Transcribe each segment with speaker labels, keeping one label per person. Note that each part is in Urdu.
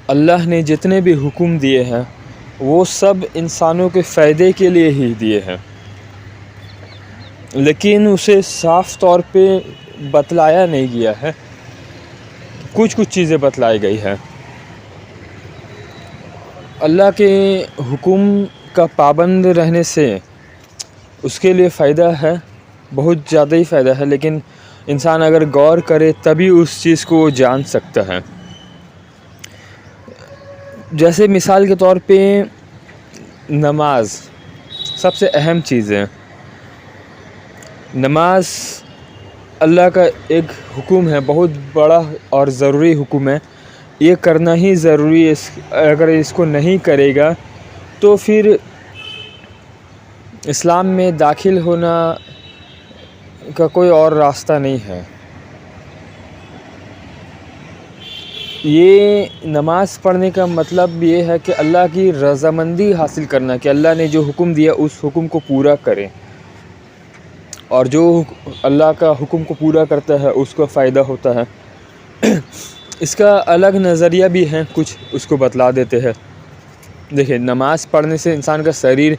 Speaker 1: اللہ نے جتنے بھی حکم دیے ہیں وہ سب انسانوں کے فائدے کے لیے ہی دیے ہیں، لیکن اسے صاف طور پہ بتلایا نہیں گیا ہے، کچھ چیزیں بتلائی گئی ہیں۔ اللہ کے حکم کا پابند رہنے سے اس کے لیے فائدہ ہے، بہت زیادہ ہی فائدہ ہے، لیکن انسان اگر غور کرے تبھی اس چیز کو وہ جان سکتا ہے۔ جیسے مثال کے طور پہ نماز سب سے اہم چیز ہے۔ نماز اللہ کا ایک حکم ہے، بہت بڑا اور ضروری حکم ہے، یہ کرنا ہی ضروری ہے۔ اگر اس کو نہیں کرے گا تو پھر اسلام میں داخل ہونا کا کوئی اور راستہ نہیں ہے۔ یہ نماز پڑھنے کا مطلب یہ ہے کہ اللہ کی رضامندی حاصل کرنا، کہ اللہ نے جو حکم دیا اس حکم کو پورا کرے، اور جو اللہ کا حکم کو پورا کرتا ہے اس کو فائدہ ہوتا ہے۔ اس کا الگ نظریہ بھی ہے، کچھ اس کو بتلا دیتے ہیں۔ دیکھیں، نماز پڑھنے سے انسان کا شریر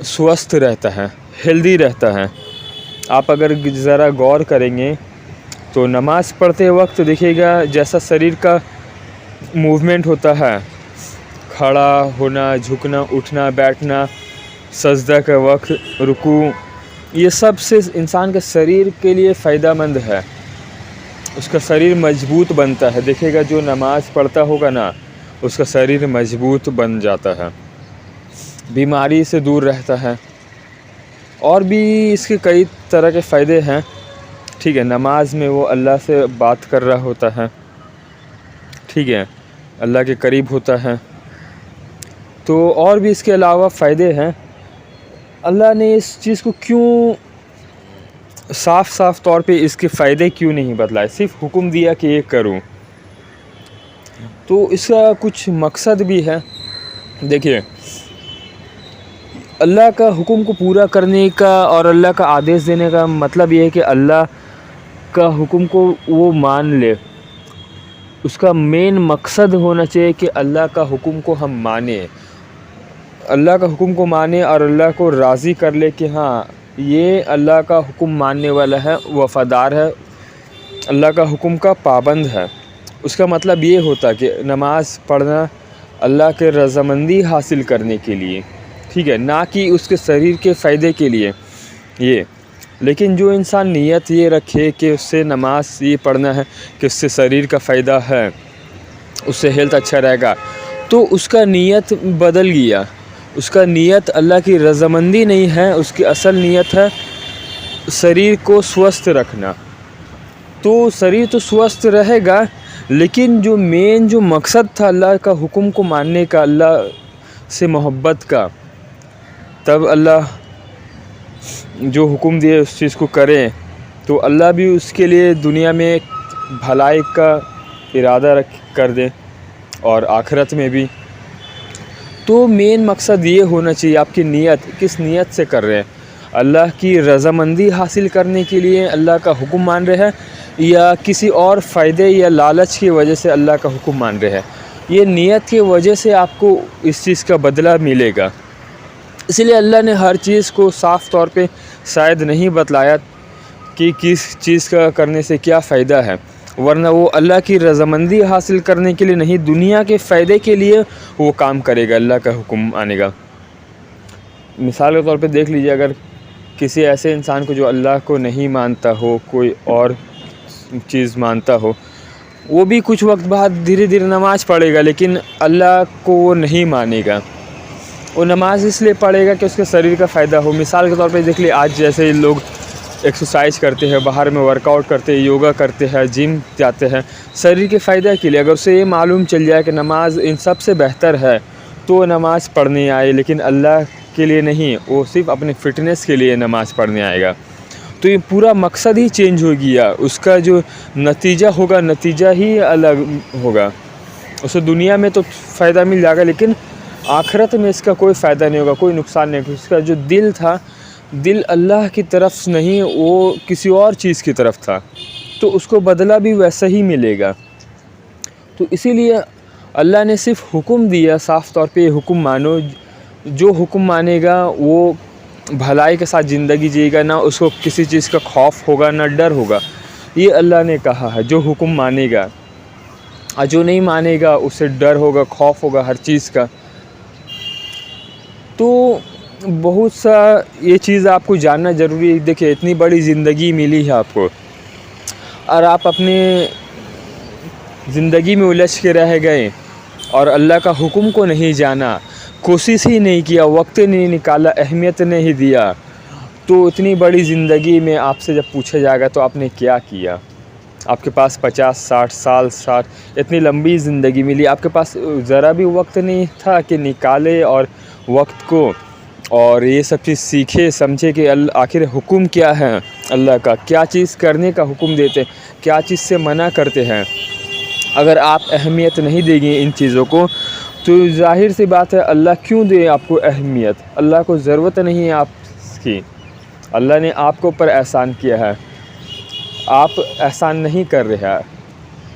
Speaker 1: سوستھ رہتا ہے، ہیلدی رہتا ہے۔ آپ اگر ذرا غور کریں گے تو نماز پڑھتے وقت دیکھیے گا جیسا شریر کا موومنٹ ہوتا ہے، کھڑا ہونا، جھکنا، اٹھنا، بیٹھنا، سجدہ کا وقت، رکوع، یہ سب سے انسان کے شریر کے لیے فائدہ مند ہے، اس کا شریر مضبوط بنتا ہے۔ دیکھیے گا جو نماز پڑھتا ہوگا نا، اس کا شریر مضبوط بن جاتا ہے، بیماری سے دور رہتا ہے، اور بھی اس کے کئی طرح کے فائدے ہیں۔ ٹھیک ہے، نماز میں وہ اللہ سے بات کر رہا ہوتا ہے، ٹھیک ہے، اللہ کے قریب ہوتا ہے۔ تو اور بھی اس کے علاوہ فائدے ہیں۔ اللہ نے اس چیز کو کیوں صاف طور پہ اس کے فائدے کیوں نہیں بتلائے، صرف حکم دیا کہ یہ کروں؟ تو اس کا کچھ مقصد بھی ہے۔ دیکھیے، اللہ کا حکم کو پورا کرنے کا اور اللہ کا آدیش دینے کا مطلب یہ ہے کہ اللہ کا حکم کو وہ مان لے۔ اس کا مین مقصد ہونا چاہیے کہ اللہ کا حکم کو ہم مانیں، اللہ کا حکم کو مانیں اور اللہ کو راضی کر لے کہ ہاں یہ اللہ کا حکم ماننے والا ہے، وفادار ہے، اللہ کا حکم کا پابند ہے۔ اس کا مطلب یہ ہوتا کہ نماز پڑھنا اللہ کے رضامندی حاصل کرنے کے لیے، ٹھیک ہے، نہ کہ اس کے شریر کے فائدے کے لیے یہ۔ لیکن جو انسان نیت یہ رکھے کہ اس سے نماز یہ پڑھنا ہے کہ اس سے شریر کا فائدہ ہے، اس سے ہیلتھ اچھا رہے گا، تو اس کا نیت بدل گیا، اس کا نیت اللہ کی رضامندی نہیں ہے، اس کی اصل نیت ہے شریر کو سوستھ رکھنا۔ تو شریر تو سوستھ رہے گا، لیکن جو مقصد تھا اللہ کا حکم کو ماننے کا، اللہ سے محبت کا، تب اللہ جو حکم دیے اس چیز کو کریں تو اللہ بھی اس کے لیے دنیا میں بھلائی کا ارادہ کر دے اور آخرت میں بھی۔ تو مین مقصد یہ ہونا چاہیے آپ کی نیت، کس نیت سے کر رہے ہیں؟ اللہ کی رضامندی حاصل کرنے کے لیے اللہ کا حکم مان رہے ہیں، یا کسی اور فائدے یا لالچ کی وجہ سے اللہ کا حکم مان رہے ہیں؟ یہ نیت کی وجہ سے آپ کو اس چیز کا بدلہ ملے گا۔ اس لیے اللہ نے ہر چیز کو صاف طور پہ شاید نہیں بتلایا کہ کس چیز کا کرنے سے کیا فائدہ ہے، ورنہ وہ اللہ کی رضامندی حاصل کرنے کے لیے نہیں، دنیا کے فائدے کے لیے وہ کام کرے گا، اللہ کا حکم آنے گا۔ مثال کے طور پہ دیکھ لیجیے، اگر کسی ایسے انسان کو جو اللہ کو نہیں مانتا ہو، کوئی اور چیز مانتا ہو، وہ بھی کچھ وقت بعد دھیرے دھیرے نماز پڑھے گا، لیکن اللہ کو وہ نہیں مانے گا۔ وہ نماز اس لیے پڑھے گا کہ اس کے شریر کا فائدہ ہو۔ مثال کے طور پہ دیکھ لیے، آج جیسے لوگ ایکسرسائز کرتے ہیں، باہر میں ورک آؤٹ کرتے ہیں، یوگا کرتے ہیں، جم جاتے ہیں، شریر کے فائدہ کے لیے۔ اگر اسے یہ معلوم چل جائے کہ نماز ان سب سے بہتر ہے تو وہ نماز پڑھنے آئے، لیکن اللہ کے لیے نہیں، وہ صرف اپنے فٹنس کے لیے نماز پڑھنے آئے گا، تو یہ پورا مقصد ہی چینج ہو گیا، اس کا جو نتیجہ ہوگا نتیجہ ہی الگ ہوگا۔ اسے دنیا میں تو فائدہ مل جائے گا، لیکن آخرت میں اس کا کوئی فائدہ نہیں ہوگا، کوئی نقصان نہیں ہوگا۔ اس کا جو دل تھا، دل اللہ کی طرف نہیں، وہ کسی اور چیز کی طرف تھا، تو اس کو بدلہ بھی ویسا ہی ملے گا۔ تو اسی لیے اللہ نے صرف حکم دیا صاف طور پہ، یہ حکم مانو، جو حکم مانے گا وہ بھلائی کے ساتھ زندگی جیے گا، نہ اس کو کسی چیز کا خوف ہوگا نہ ڈر ہوگا، یہ اللہ نے کہا ہے۔ جو حکم مانے گا، اور جو نہیں مانے گا اسے ڈر ہوگا، خوف ہوگا ہر چیز کا۔ تو بہت سا یہ چیز آپ کو جاننا ضروری ہے۔ دیکھیں اتنی بڑی زندگی ملی ہے آپ کو، اور آپ اپنے زندگی میں الجھ کے رہ گئے اور اللہ کا حکم کو نہیں جانا، کوشش ہی نہیں کیا، وقت نہیں نکالا، اہمیت نہیں دیا، تو اتنی بڑی زندگی میں آپ سے جب پوچھا جائے گا تو آپ نے کیا کیا؟ آپ کے پاس 50-60 سال، 60 اتنی لمبی زندگی ملی، آپ کے پاس ذرا بھی وقت نہیں تھا کہ نکالے اور وقت کو اور یہ سب چیز سیکھے سمجھے کہ آخر حکم کیا ہے اللہ کا، کیا چیز کرنے کا حکم دیتے، کیا چیز سے منع کرتے ہیں۔ اگر آپ اہمیت نہیں دیں گے ان چیزوں کو تو ظاہر سی بات ہے اللہ کیوں دے آپ کو اہمیت؟ اللہ کو ضرورت نہیں ہے آپ کی، اللہ نے آپ کے اوپر احسان کیا ہے، آپ احسان نہیں کر رہے ہیں،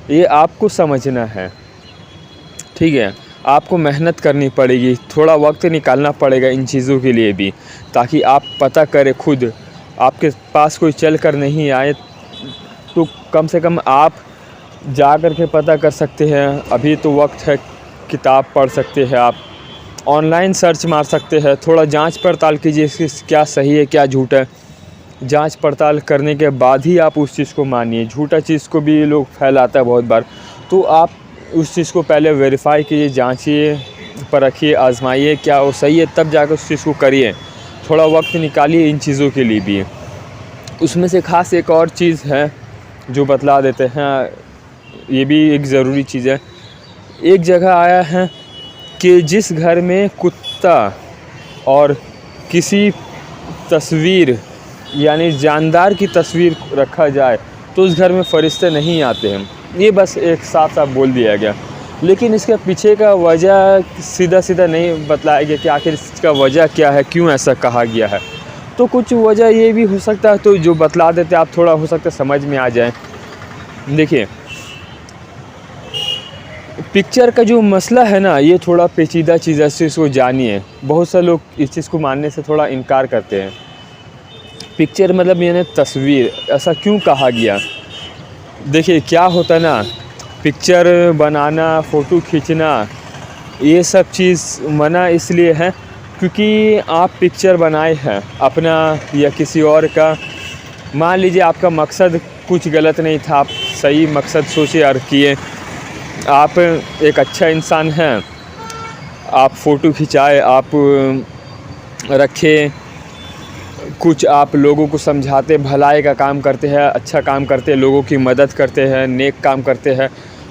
Speaker 1: یہ آپ کو سمجھنا ہے، ٹھیک ہے؟ آپ کو محنت کرنی پڑے گی، تھوڑا وقت نکالنا پڑے گا ان چیزوں کے لیے بھی، تاکہ آپ پتہ کریں خود، آپ کے پاس کوئی چل کر نہیں آئے تو کم سے کم آپ جا کر کے پتہ کر سکتے ہیں۔ ابھی تو وقت ہے، کتاب پڑھ سکتے ہیں، آپ آن لائن سرچ مار سکتے ہیں، تھوڑا جانچ پڑتال کیجیے کہ کیا صحیح ہے کیا جھوٹ ہے، جانچ پڑتال کرنے کے بعد ہی آپ اس چیز کو مانیے۔ جھوٹا چیز کو بھی لوگ پھیلاتا ہے بہت بار، تو آپ اس چیز کو پہلے ویریفائی کیجیے، جانچیے، پرکھیے، آزمائیے کیا وہ صحیح ہے، تب جا کے اس چیز کو کریے۔ تھوڑا وقت نکالیے ان چیزوں کے لیے بھی۔ اس میں سے خاص ایک اور چیز ہے جو بتلا دیتے ہیں، یہ بھی ایک ضروری چیز ہے۔ ایک جگہ آیا ہے کہ جس گھر میں کتا اور کسی تصویر یعنی جاندار کی تصویر رکھا جائے تو اس گھر میں فرشتے نہیں آتے ہیں۔ یہ بس ایک صاف صاف بول دیا گیا، لیکن اس کے پیچھے کا وجہ سیدھا نہیں بتلایا گیا کہ آخر اس کا وجہ کیا ہے، کیوں ایسا کہا گیا ہے۔ تو کچھ وجہ یہ بھی ہو سکتا ہے، تو جو بتلا دیتے آپ تھوڑا ہو سکتا ہے سمجھ میں آ جائیں۔ دیکھیے پکچر کا جو مسئلہ ہے نا، یہ تھوڑا پیچیدہ چیز ہے، اس چیز کو جانیے۔ بہت سے لوگ اس چیز کو ماننے سے تھوڑا انکار کرتے ہیں۔ پکچر مطلب یعنی تصویر، ایسا کیوں کہا گیا؟ دیکھیے کیا ہوتا ہے نا، پکچر بنانا، فوٹو کھینچنا، یہ سب چیز منع اس لیے ہے کیونکہ آپ پکچر بنائے ہیں اپنا یا کسی اور کا، مان لیجیے آپ کا مقصد کچھ غلط نہیں تھا، آپ صحیح مقصد سوچے اور کیے، آپ ایک اچھا انسان ہیں، آپ فوٹو کھنچائے، آپ رکھے، کچھ آپ لوگوں کو سمجھاتے، بھلائی کا کام کرتے ہیں، اچھا کام کرتے ہیں، لوگوں کی مدد کرتے ہیں، نیک کام کرتے ہیں،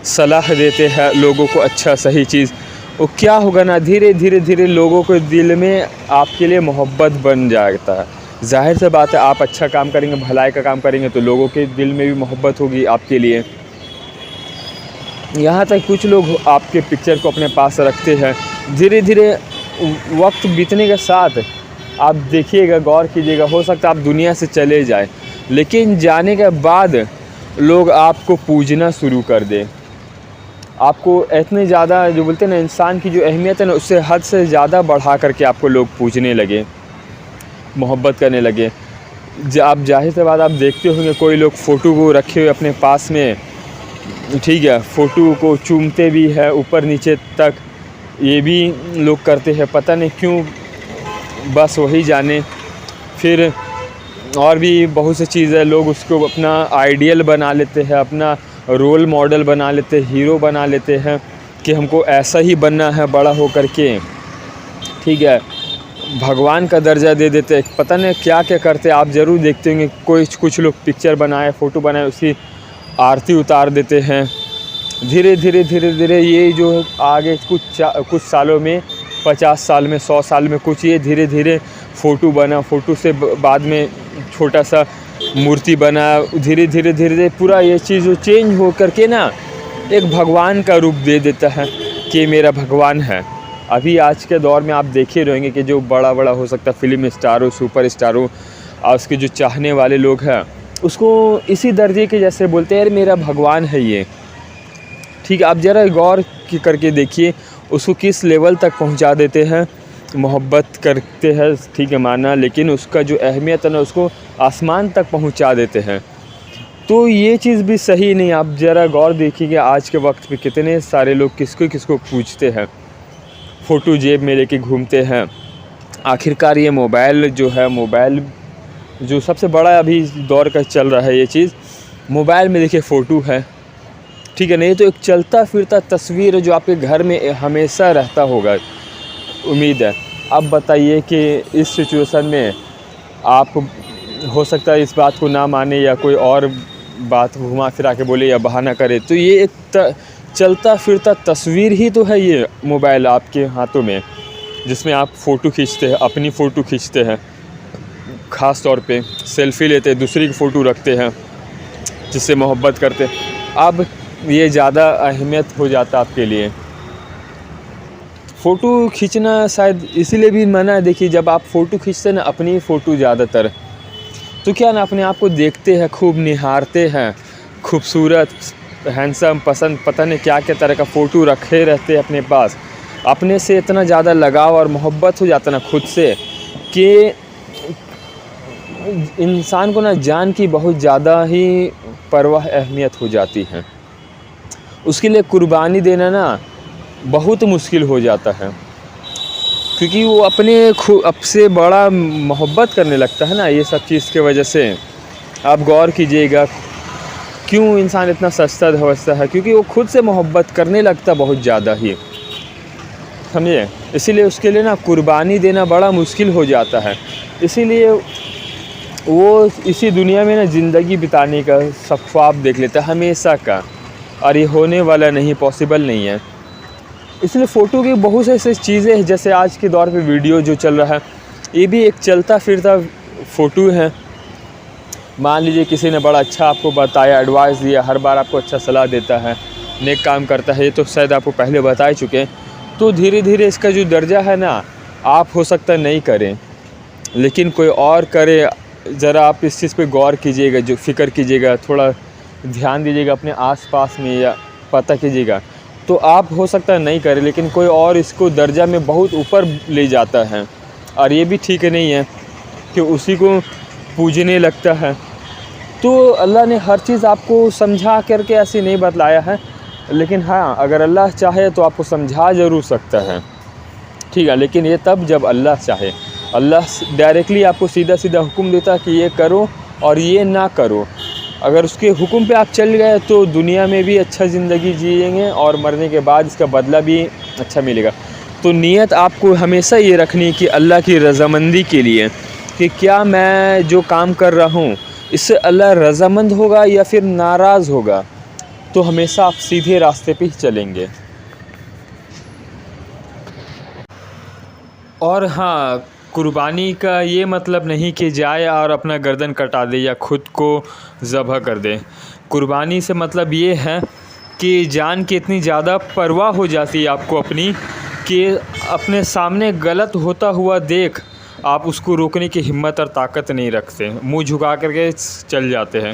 Speaker 1: صلاح دیتے ہیں لوگوں کو اچھا صحیح چیز، وہ کیا ہوگا نا، دھیرے لوگوں کے دل میں آپ کے لیے محبت بن جاتا ہے۔ ظاہر سی بات ہے آپ اچھا کام کریں گے، بھلائی کا کام کریں گے تو لوگوں کے دل میں بھی محبت ہوگی آپ کے لیے۔ یہاں تک کچھ لوگ آپ کے پکچر کو اپنے پاس رکھتے ہیں، دھیرے وقت بیتنے کے ساتھ آپ دیکھیے گا، غور کیجیے گا، ہو سکتا ہے آپ دنیا سے چلے جائیں، لیکن جانے کے بعد لوگ آپ کو پوجنا شروع کر دیں، آپ کو اتنے زیادہ جو بولتے ہیں نا انسان کی جو اہمیت ہے نا، اس سے حد سے زیادہ بڑھا کر کے آپ کو لوگ پوجنے لگے، محبت کرنے لگے۔ آپ ظاہر سی بات آپ دیکھتے ہوں گے کوئی لوگ فوٹو کو رکھے ہوئے اپنے پاس میں، ٹھیک ہے، فوٹو کو چومتے بھی ہے اوپر نیچے تک، یہ بھی لوگ کرتے ہیں، پتہ نہیں کیوں، بس وہی جانے۔ پھر اور بھی بہت سی چیزیں، لوگ اس کو اپنا آئیڈیل بنا لیتے ہیں، اپنا رول ماڈل بنا لیتے ہیں، ہیرو بنا لیتے ہیں کہ ہم کو ایسا ہی بننا ہے بڑا ہو کر کے، ٹھیک ہے، بھگوان کا درجہ دے دیتے ہیں، پتہ نہیں کیا کرتے آپ ضرور دیکھتے ہوں گے، کچھ لوگ پکچر بنائے، فوٹو بنائے، اسی آرتی اتار دیتے ہیں۔ دھیرے یہ جو آگے کچھ سالوں میں، 50 سال میں، 100 سال میں کچھ یہ دھیرے فوٹو بنا، فوٹو سے بعد میں چھوٹا سا مورتی بنا، دھیرے پورا یہ چیز چینج ہو کر کے نا ایک بھگوان کا روپ دے دیتا ہے کہ میرا بھگوان ہے۔ ابھی آج کے دور میں آپ دیکھے رہیں گے کہ جو بڑا ہو سکتا ہے فلم اسٹار ہو، سپر اسٹار ہو، اور اس کے جو چاہنے والے لوگ ہیں اس کو اسی درجے کے جیسے بولتے ہیں، یار میرا بھگوان ہے یہ، ٹھیک ہے، آپ ذرا غور کر کے دیکھیے اس کو کس لیول تک پہنچا دیتے ہیں، محبت کرتے ہیں، ٹھیک ہے مانا، لیکن اس کا جو اہمیت ہے نا اس کو آسمان تک پہنچا دیتے ہیں۔ تو یہ چیز بھی صحیح نہیں۔ آپ ذرا غور دیکھیے کہ آج کے وقت پہ کتنے سارے لوگ کس کو پوچھتے ہیں، فوٹو جیب میں لے کے گھومتے ہیں۔ آخرکار یہ موبائل جو ہے، موبائل جو سب سے بڑا ابھی دور کا چل رہا ہے، یہ چیز موبائل میں دیکھیے فوٹو ہے، ٹھیک ہے، نہیں تو ایک چلتا پھرتا تصویر ہے جو آپ کے گھر میں ہمیشہ رہتا ہوگا، امید ہے۔ اب بتائیے کہ اس سچویشن میں آپ ہو سکتا ہے اس بات کو نہ مانے یا کوئی اور بات گھما پھرا کے بولے یا بہانہ کرے، تو یہ ایک چلتا پھرتا تصویر ہی تو ہے یہ موبائل آپ کے ہاتھوں میں، جس میں آپ فوٹو کھینچتے ہیں، اپنی فوٹو کھینچتے ہیں، خاص طور پہ سیلفی لیتے ہیں، دوسری کی فوٹو رکھتے ہیں جس سے محبت کرتے ہیں۔ اب یہ زیادہ اہمیت ہو جاتا آپ کے لیے۔ فوٹو کھینچنا شاید اسی لیے بھی منع ہے، دیکھیے جب آپ فوٹو کھینچتے ہیں نا، اپنی فوٹو زیادہ تر، تو کیا نا اپنے آپ کو دیکھتے ہیں، خوب نہارتے ہیں، خوبصورت، ہینڈسم، پسند، پتہ نہیں کیا کیا طرح کا فوٹو رکھے رہتے ہیں اپنے پاس۔ اپنے سے اتنا زیادہ لگاؤ اور محبت ہو جاتا نا خود سے کہ انسان کو نا جان کی بہت زیادہ ہی پرواہ، اہمیت ہو جاتی ہے۔ اس کے لیے قربانی دینا نا بہت مشکل ہو جاتا ہے، کیونکہ وہ اپنے اب سے بڑا محبت کرنے لگتا ہے نا یہ سب چیز کی وجہ سے۔ آپ غور کیجئے گا کیوں انسان اتنا سستا دھوستا ہے، کیونکہ وہ خود سے محبت کرنے لگتا بہت زیادہ ہی، سمجھے؟ اسی لیے اس کے لیے نا قربانی دینا بڑا مشکل ہو جاتا ہے۔ اسی لیے وہ اسی دنیا میں نا زندگی بتانے کا سب خواب دیکھ لیتا ہے ہمیشہ کا، اور یہ ہونے والا نہیں، پاسبل نہیں ہے۔ اس لیے فوٹو کی بہت سے ایسی چیزیں ہیں، جیسے آج کے دور پہ ویڈیو جو چل رہا ہے، یہ بھی ایک چلتا پھرتا فوٹو ہے۔ مان لیجئے کسی نے بڑا اچھا آپ کو بتایا، ایڈوائز دیا، ہر بار آپ کو اچھا صلاح دیتا ہے، نیک کام کرتا ہے، یہ تو شاید آپ کو پہلے بتا ہی چکے ہیں۔ تو دھیرے دھیرے اس کا جو درجہ ہے نا، آپ ہو سکتا ہے نہیں کریں، لیکن کوئی اور کرے۔ ذرا آپ اس چیز پہ غور کیجئے گا، جو فکر کیجئے گا، تھوڑا دھیان دیجئے گا اپنے آس پاس میں، یا پتہ کیجئے گا، تو آپ ہو سکتا ہے نہیں کریں، لیکن کوئی اور اس کو درجہ میں بہت اوپر لے جاتا ہے، اور یہ بھی ٹھیک نہیں ہے کہ اسی کو پوجنے لگتا ہے۔ تو اللہ نے ہر چیز آپ کو سمجھا کر کے ایسے نہیں بتلایا ہے، لیکن ہاں اگر اللہ چاہے تو آپ کو سمجھا ضرور سکتا ہے، ٹھیک ہے، لیکن یہ تب جب اللہ چاہے۔ اللہ ڈائریکٹلی آپ کو سیدھا سیدھا حکم دیتا کہ یہ کرو اور یہ نہ کرو۔ اگر اس کے حکم پہ آپ چل گئے تو دنیا میں بھی اچھا زندگی جئیں گے، اور مرنے کے بعد اس کا بدلہ بھی اچھا ملے گا۔ تو نیت آپ کو ہمیشہ یہ رکھنی کہ اللہ کی رضامندی کے لیے، کہ کیا میں جو کام کر رہا ہوں اس سے اللہ رضامند ہوگا یا پھر ناراض ہوگا، تو ہمیشہ آپ سیدھے راستے پہ ہی چلیں گے۔ اور ہاں، قربانی کا یہ مطلب نہیں کہ جائے اور اپنا گردن کٹا دے یا خود کو ذبح کر دے۔ قربانی سے مطلب یہ ہے کہ جان کی اتنی زیادہ پرواہ ہو جاتی ہے آپ کو اپنی، کہ اپنے سامنے غلط ہوتا ہوا دیکھ آپ اس کو روکنے کی ہمت اور طاقت نہیں رکھتے، منہ جھکا کر کے چل جاتے ہیں۔